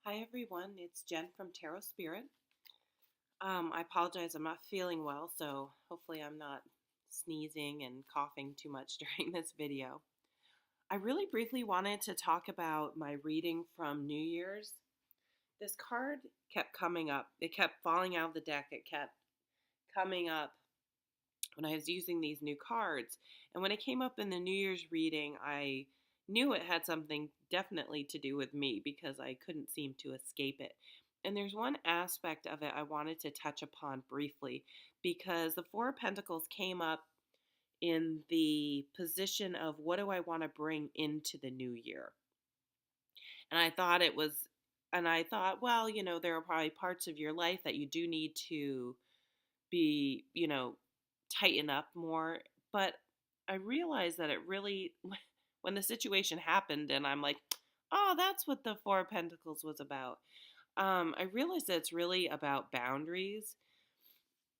Hi everyone, it's Jen from Tarot Spirit. I apologize, I'm not feeling well, so hopefully I'm not sneezing and coughing too much during this video. I really briefly wanted to talk about my reading from New Year's. This card kept coming up. It kept falling out of the deck. It kept coming up when I was using these new cards. And when it came up in the New Year's reading, I knew it had something definitely to do with me because I couldn't seem to escape it. And there's one aspect of it I wanted to touch upon briefly because the Four of Pentacles came up in the position of what do I want to bring into the new year. And I thought it was, and I thought, well, there are probably parts of your life that you do need to be, tighten up more. But I realized that it really, when the situation happened, and I'm like, oh, that's what the Four of Pentacles was about. I realized that it's really about boundaries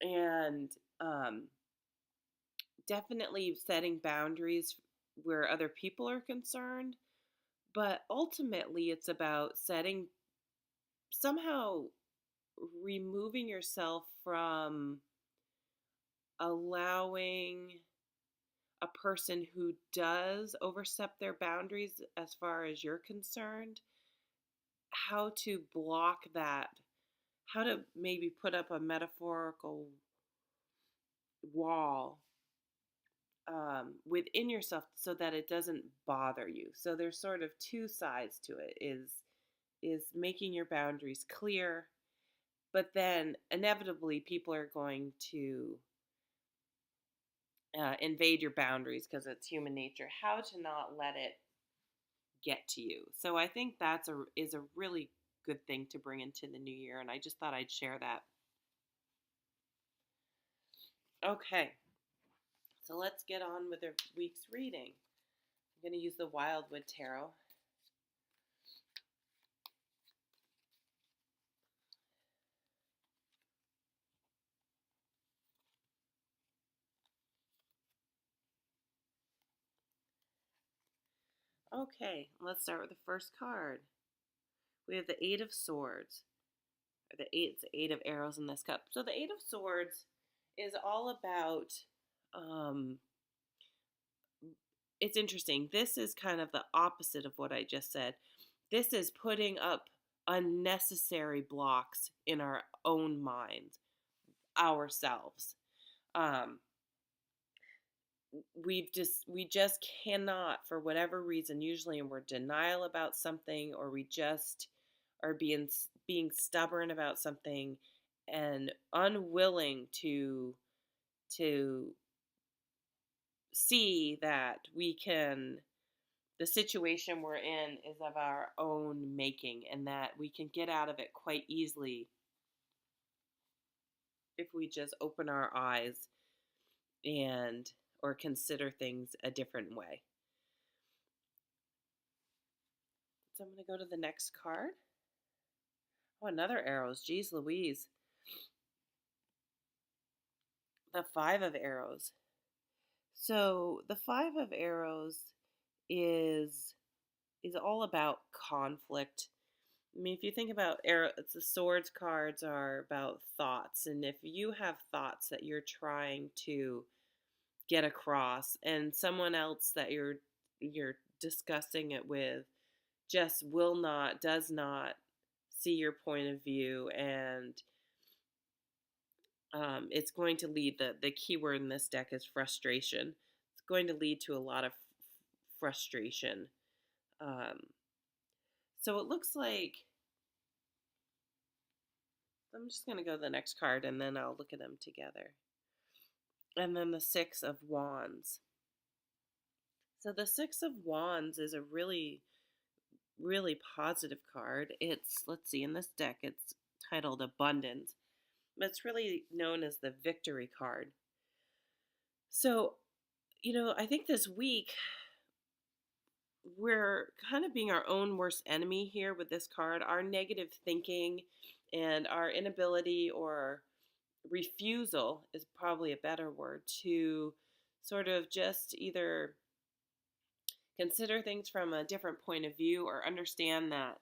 and definitely setting boundaries where other people are concerned. But ultimately, it's about somehow removing yourself from allowing a person who does overstep their boundaries as far as you're concerned, how to block that, how to maybe put up a metaphorical wall within yourself so that it doesn't bother you. So there's sort of two sides to it is making your boundaries clear, but then inevitably people are going to invade your boundaries because it's human nature. How to not let it get to you. So I think is a really good thing to bring into the new year, and I just thought I'd share that. Okay, so let's get on with the week's reading. I'm going to use the Wildwood Tarot. Okay, let's start with the first card. We have the Eight of Swords. It's the Eight of Arrows in this cup. So the Eight of Swords is all about. It's interesting. This is kind of the opposite of what I just said. This is putting up unnecessary blocks in our own minds, ourselves. Um, we just cannot, for whatever reason, usually we're denial about something, or we just are being stubborn about something and unwilling to see that the situation we're in is of our own making and that we can get out of it quite easily if we just open our eyes and or consider things a different way. So I'm going to go to the next card. Oh, another arrows. Geez Louise. The Five of Arrows. So the Five of Arrows is all about conflict. I mean, if you think about the swords cards are about thoughts, and if you have thoughts that you're trying to get across, and someone else that you're discussing it with just does not see your point of view, and it's going to lead the key word in this deck is frustration. It's going to lead to a lot of frustration. Um, so it looks like I'm just going to go to the next card and then I'll look at them together. And then the Six of Wands. So the Six of Wands is a really, really positive card. Let's see, in this deck, it's titled Abundance, but it's really known as the Victory card. So, I think this week we're kind of being our own worst enemy here with this card. Our negative thinking and our inability or refusal is probably a better word to sort of just either consider things from a different point of view or understand that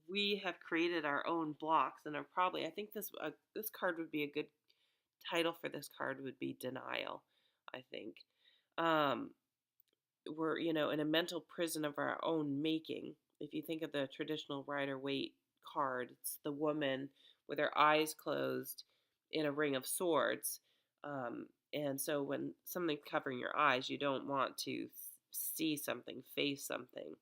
we have created our own blocks and are probably, I think this card would be a good title for this card would be denial, I think. Um, we're, in a mental prison of our own making. If you think of the traditional Rider Waite card, it's the woman with her eyes closed in a ring of swords. And so when something's covering your eyes, you don't want to see something, face something,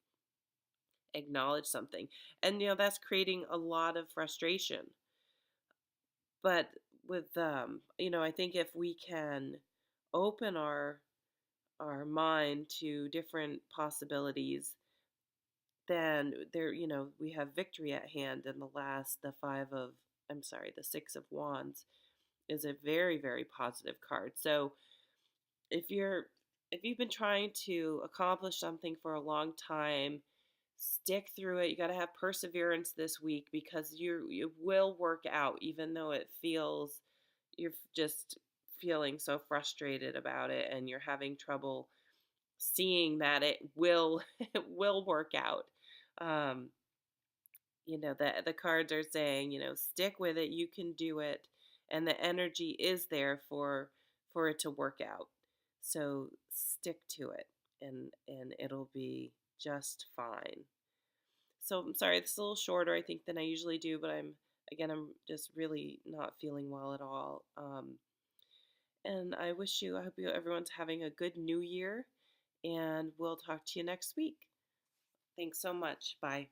acknowledge something. And, that's creating a lot of frustration. But with, I think if we can open our mind to different possibilities, then we have victory at hand. And the 6 of Wands is a very, very positive card. So if you've been trying to accomplish something for a long time, stick through it. You got to have perseverance this week, because you will work out, even though it feels you're just feeling so frustrated about it and you're having trouble seeing that it will it will work out. um the cards are saying, stick with it, you can do it, and the energy is there for it to work out. So stick to it, and it'll be just fine. So I'm sorry, it's a little shorter, I think, than I usually do, but I'm just really not feeling well at all. And I hope everyone's having a good new year, and we'll talk to you next week. Thanks so much. Bye.